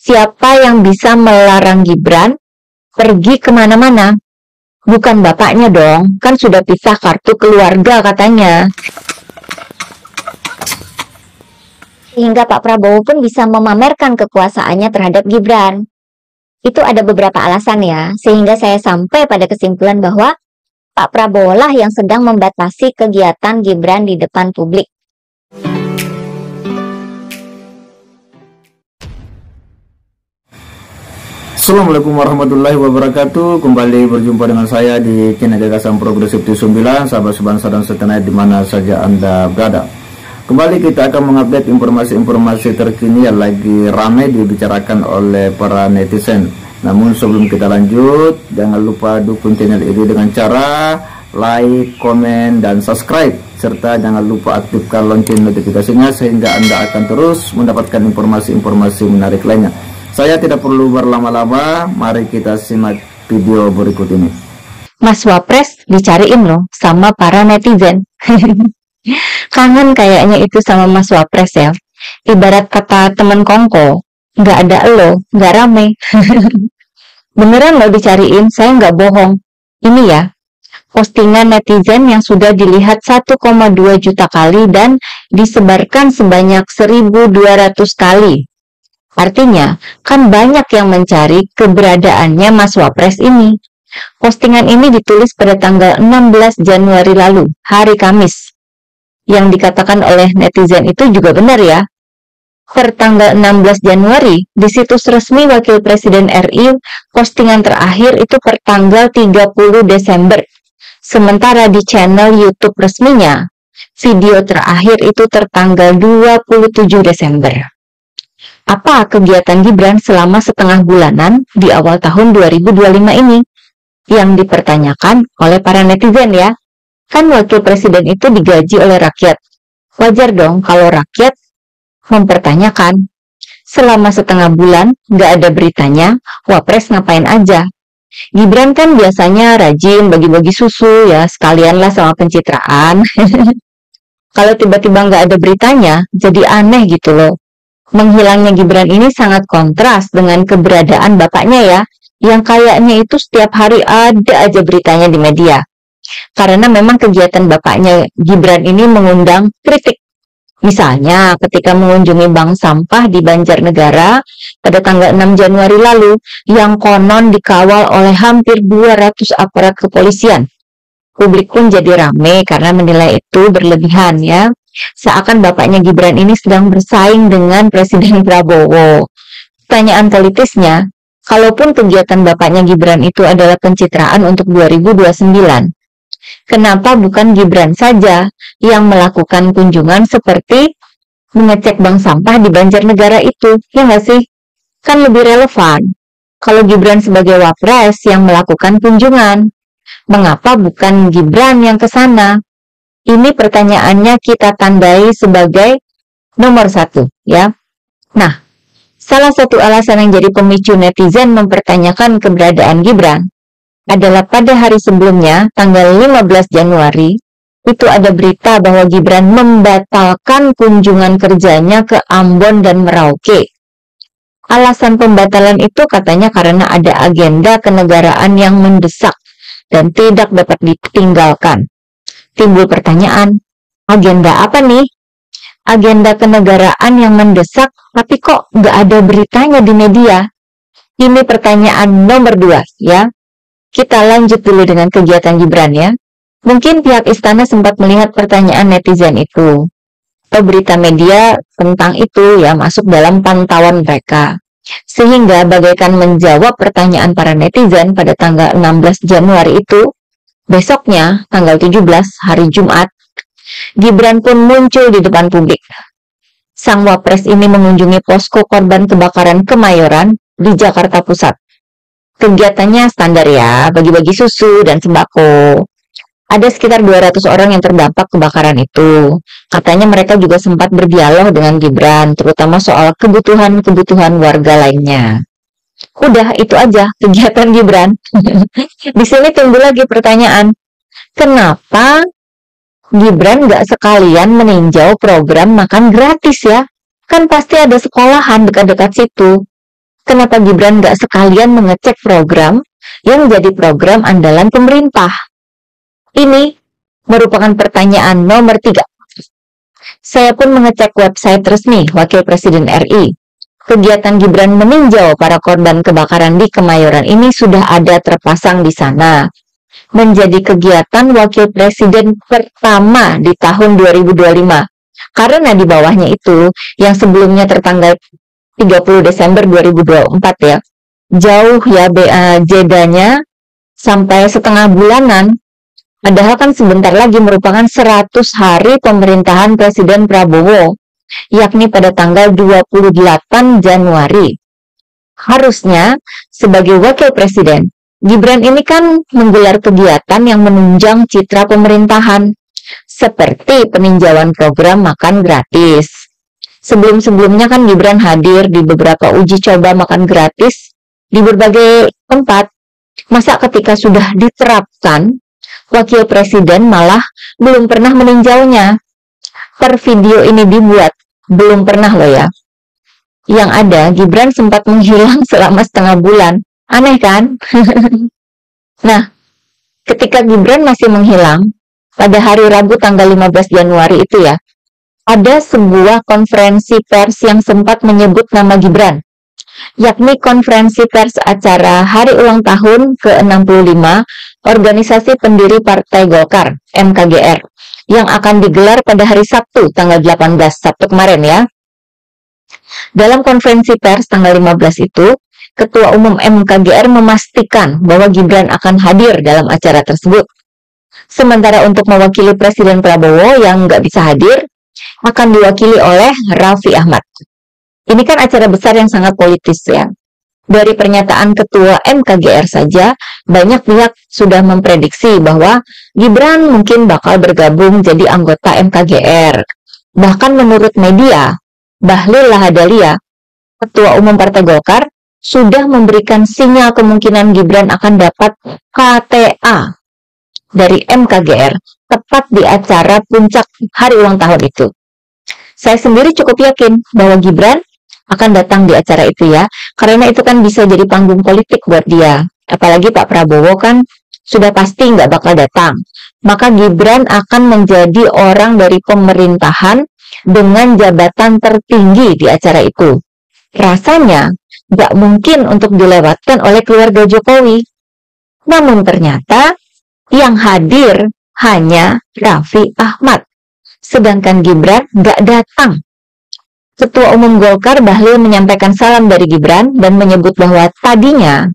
Siapa yang bisa melarang Gibran pergi kemana-mana? Bukan bapaknya dong, kan sudah pisah kartu keluarga katanya. Sehingga Pak Prabowo pun bisa memamerkan kekuasaannya terhadap Gibran. Itu ada beberapa alasan ya, sehingga saya sampai pada kesimpulan bahwa Pak Prabowo lah yang sedang membatasi kegiatan Gibran di depan publik. Assalamualaikum warahmatullahi wabarakatuh. Kembali berjumpa dengan saya di channel Gagasan Progresif 9, sahabat sebangsa dan setanah di mana saja Anda berada. Kembali kita akan mengupdate informasi-informasi terkini yang lagi ramai dibicarakan oleh para netizen. Namun sebelum kita lanjut, jangan lupa dukung channel ini dengan cara like, komen, dan subscribe, serta jangan lupa aktifkan lonceng notifikasinya sehingga Anda akan terus mendapatkan informasi-informasi menarik lainnya. Saya tidak perlu berlama-lama, mari kita simak video berikut ini. Mas Wapres dicariin loh sama para netizen. Kangen kayaknya itu sama Mas Wapres ya. Ibarat kata temen kongko, nggak ada lo, nggak rame. Beneran lo dicariin, saya nggak bohong. Ini ya, postingan netizen yang sudah dilihat 1,2 juta kali dan disebarkan sebanyak 1.200 kali. Artinya, kan banyak yang mencari keberadaannya Mas Wapres ini. Postingan ini ditulis pada tanggal 16 Januari lalu, hari Kamis. Yang dikatakan oleh netizen itu juga benar ya. Per tanggal 16 Januari, di situs resmi Wakil Presiden RI, postingan terakhir itu per tanggal 30 Desember. Sementara di channel YouTube resminya, video terakhir itu tertanggal 27 Desember. Apa kegiatan Gibran selama setengah bulanan di awal tahun 2025 ini? Yang dipertanyakan oleh para netizen ya. Kan Wakil Presiden itu digaji oleh rakyat. Wajar dong kalau rakyat mempertanyakan. Selama setengah bulan nggak ada beritanya, Wapres ngapain aja? Gibran kan biasanya rajin bagi-bagi susu ya, sekalianlah sama pencitraan. Kalau tiba-tiba nggak ada beritanya, jadi aneh gitu loh. Menghilangnya Gibran ini sangat kontras dengan keberadaan bapaknya ya, yang kayaknya itu setiap hari ada aja beritanya di media. Karena memang kegiatan bapaknya Gibran ini mengundang kritik. Misalnya ketika mengunjungi bank sampah di Banjarnegara pada tanggal 6 Januari lalu, yang konon dikawal oleh hampir 200 aparat kepolisian. Publik pun jadi rame karena menilai itu berlebihan ya. Seakan bapaknya Gibran ini sedang bersaing dengan Presiden Prabowo. Pertanyaan politisnya, kalaupun kegiatan bapaknya Gibran itu adalah pencitraan untuk 2029, kenapa bukan Gibran saja yang melakukan kunjungan seperti mengecek bank sampah di Banjarnegara itu, ya nggak sih? Kan lebih relevan kalau Gibran sebagai Wapres yang melakukan kunjungan. Mengapa bukan Gibran yang ke sana? Ini pertanyaannya kita tandai sebagai nomor 1 ya. Nah, salah satu alasan yang jadi pemicu netizen mempertanyakan keberadaan Gibran adalah pada hari sebelumnya, tanggal 15 Januari, itu ada berita bahwa Gibran membatalkan kunjungan kerjanya ke Ambon dan Merauke. Alasan pembatalan itu katanya karena ada agenda kenegaraan yang mendesak dan tidak dapat ditinggalkan. Timbul pertanyaan, agenda apa nih? Agenda kenegaraan yang mendesak, tapi kok nggak ada beritanya di media? Ini pertanyaan nomor 2 ya. Kita lanjut dulu dengan kegiatan Gibran ya. Mungkin pihak istana sempat melihat pertanyaan netizen itu. Atau berita media tentang itu ya masuk dalam pantauan mereka. Sehingga bagaikan menjawab pertanyaan para netizen pada tanggal 16 Januari itu, besoknya, tanggal 17, hari Jumat, Gibran pun muncul di depan publik. Sang Wapres ini mengunjungi posko korban kebakaran Kemayoran di Jakarta Pusat. Kegiatannya standar ya, bagi-bagi susu dan sembako. Ada sekitar 200 orang yang terdampak kebakaran itu. Katanya mereka juga sempat berdialog dengan Gibran, terutama soal kebutuhan-kebutuhan warga lainnya. Udah, itu aja kegiatan Gibran. Di sini timbul lagi pertanyaan, kenapa Gibran nggak sekalian meninjau program makan gratis ya? Kan pasti ada sekolahan dekat-dekat situ. kenapa Gibran nggak sekalian mengecek program yang jadi program andalan pemerintah? Ini merupakan pertanyaan nomor 3. Saya pun mengecek website resmi Wakil Presiden RI. Kegiatan Gibran meninjau para korban kebakaran di Kemayoran ini sudah ada terpasang di sana. Menjadi kegiatan Wakil Presiden pertama di tahun 2025. Karena di bawahnya itu, yang sebelumnya tertanggal 30 Desember 2024 ya. Jauh ya jedanya sampai setengah bulanan. Padahal kan sebentar lagi merupakan 100 hari pemerintahan Presiden Prabowo, yakni pada tanggal 28 Januari. Harusnya, sebagai Wakil Presiden, Gibran ini kan menggelar kegiatan yang menunjang citra pemerintahan, seperti peninjauan program makan gratis. Sebelum-sebelumnya kan Gibran hadir di beberapa uji coba makan gratis di berbagai tempat. Masa ketika sudah diterapkan, Wakil Presiden malah belum pernah meninjaunya. Per video ini dibuat, belum pernah loh ya. Yang ada, Gibran sempat menghilang selama setengah bulan. Aneh kan? Nah, ketika Gibran masih menghilang, pada hari Rabu tanggal 15 Januari itu ya, ada sebuah konferensi pers yang sempat menyebut nama Gibran, yakni konferensi pers acara Hari Ulang Tahun ke-65 Organisasi Pendiri Partai Golkar, MKGR, yang akan digelar pada hari Sabtu, tanggal 18 Sabtu kemarin ya. Dalam konferensi pers tanggal 15 itu, Ketua Umum MKGR memastikan bahwa Gibran akan hadir dalam acara tersebut. Sementara untuk mewakili Presiden Prabowo yang nggak bisa hadir, akan diwakili oleh Raffi Ahmad. Ini kan acara besar yang sangat politis ya. Dari pernyataan Ketua MKGR saja, banyak pihak sudah memprediksi bahwa Gibran mungkin bakal bergabung jadi anggota MKGR. Bahkan menurut media, Bahlil Lahadalia, Ketua Umum Partai Golkar, sudah memberikan sinyal kemungkinan Gibran akan dapat KTA dari MKGR tepat di acara puncak hari ulang tahun itu. Saya sendiri cukup yakin bahwa Gibran akan datang di acara itu ya, karena itu kan bisa jadi panggung politik buat dia. Apalagi Pak Prabowo kan sudah pasti nggak bakal datang. Maka Gibran akan menjadi orang dari pemerintahan dengan jabatan tertinggi di acara itu. Rasanya nggak mungkin untuk dilewatkan oleh keluarga Jokowi. Namun ternyata yang hadir hanya Raffi Ahmad, sedangkan Gibran nggak datang. Ketua Umum Golkar Bahlil menyampaikan salam dari Gibran dan menyebut bahwa tadinya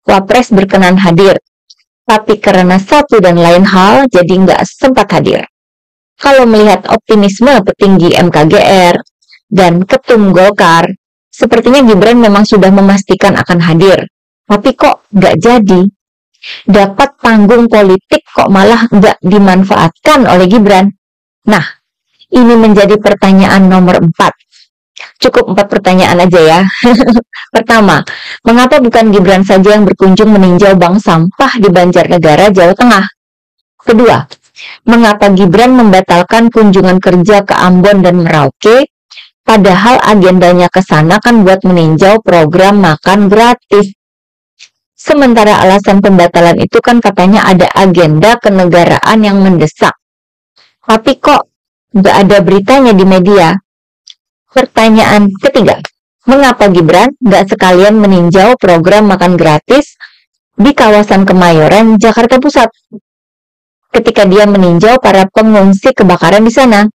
Wapres berkenan hadir, tapi karena satu dan lain hal jadi nggak sempat hadir. Kalau melihat optimisme petinggi MKGR dan Ketum Golkar, sepertinya Gibran memang sudah memastikan akan hadir, tapi kok nggak jadi. Dapat panggung politik kok malah nggak dimanfaatkan oleh Gibran. Nah, ini menjadi pertanyaan nomor 4. Cukup 4 pertanyaan aja ya. Pertama, mengapa bukan Gibran saja yang berkunjung meninjau bank sampah di Banjarnegara, Jawa Tengah? Kedua, mengapa Gibran membatalkan kunjungan kerja ke Ambon dan Merauke, padahal agendanya ke sana kan buat meninjau program makan gratis? Sementara alasan pembatalan itu kan katanya ada agenda kenegaraan yang mendesak. Tapi kok nggak ada beritanya di media? Pertanyaan ketiga, mengapa Gibran nggak sekalian meninjau program makan gratis di kawasan Kemayoran, Jakarta Pusat, ketika dia meninjau para pengungsi kebakaran di sana?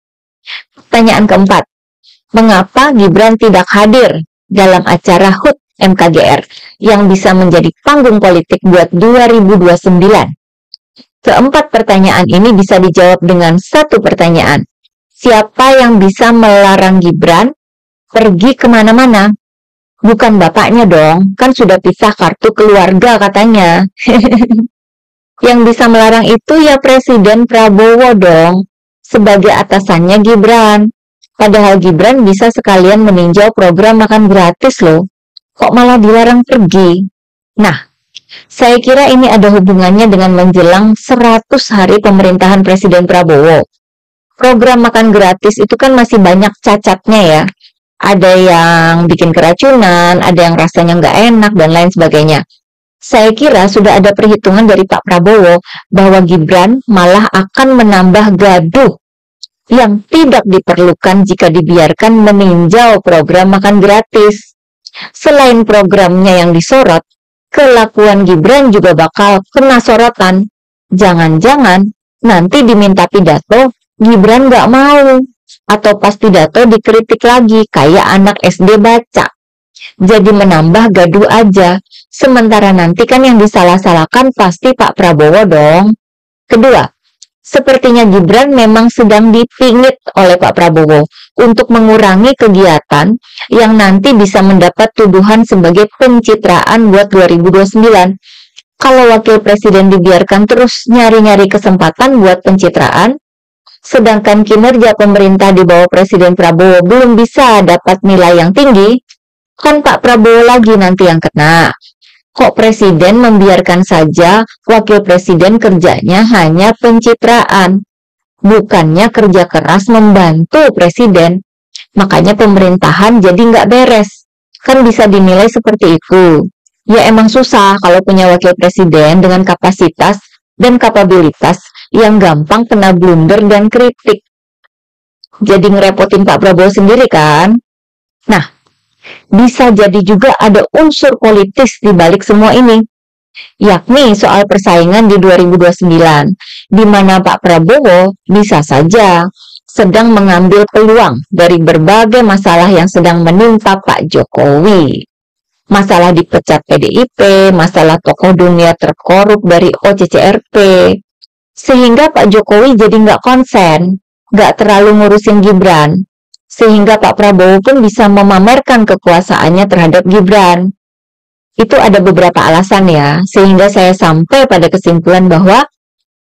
Pertanyaan keempat, mengapa Gibran tidak hadir dalam acara HUT MKGR yang bisa menjadi panggung politik buat 2029? Keempat pertanyaan ini bisa dijawab dengan satu pertanyaan. Siapa yang bisa melarang Gibran pergi kemana-mana? Bukan bapaknya dong, kan sudah pisah kartu keluarga katanya. Yang bisa melarang itu ya Presiden Prabowo dong, sebagai atasannya Gibran. Padahal Gibran bisa sekalian meninjau program makan gratis loh. Kok malah dilarang pergi? Nah, saya kira ini ada hubungannya dengan menjelang 100 hari pemerintahan Presiden Prabowo. Program makan gratis itu kan masih banyak cacatnya ya. ada yang bikin keracunan, ada yang rasanya nggak enak, dan lain sebagainya. Saya kira sudah ada perhitungan dari Pak Prabowo bahwa Gibran malah akan menambah gaduh yang tidak diperlukan jika dibiarkan meninjau program makan gratis. Selain programnya yang disorot, kelakuan Gibran juga bakal kena sorotan. Jangan-jangan nanti diminta pidato, Gibran nggak mau. Atau pas pidato dikritik lagi, kayak anak SD baca. Jadi menambah gaduh aja. Sementara nanti kan yang disalah-salahkan pasti Pak Prabowo dong. Kedua, sepertinya Gibran memang sedang dipingit oleh Pak Prabowo untuk mengurangi kegiatan yang nanti bisa mendapat tuduhan sebagai pencitraan buat 2029. Kalau wakil presiden dibiarkan terus nyari-nyari kesempatan buat pencitraan, sedangkan kinerja pemerintah di bawah Presiden Prabowo belum bisa dapat nilai yang tinggi, kan Pak Prabowo lagi nanti yang kena. Kok presiden membiarkan saja wakil presiden kerjanya hanya pencitraan, bukannya kerja keras membantu presiden. Makanya pemerintahan jadi nggak beres. Kan bisa dinilai seperti itu. Ya emang susah kalau punya wakil presiden dengan kapasitas dan kapabilitas yang gampang kena blunder dan kritik. Jadi ngerepotin Pak Prabowo sendiri kan? Nah, bisa jadi juga ada unsur politis di balik semua ini, yakni soal persaingan di 2029, di mana Pak Prabowo bisa saja sedang mengambil peluang dari berbagai masalah yang sedang menimpa Pak Jokowi. Masalah dipecat PDIP, masalah tokoh dunia terkorup dari OCCRP, sehingga Pak Jokowi jadi nggak konsen, nggak terlalu ngurusin Gibran. Sehingga Pak Prabowo pun bisa memamerkan kekuasaannya terhadap Gibran. Itu ada beberapa alasan ya, sehingga saya sampai pada kesimpulan bahwa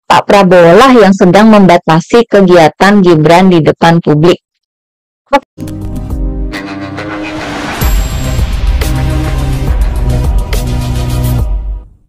Pak Prabowo lah yang sedang membatasi kegiatan Gibran di depan publik.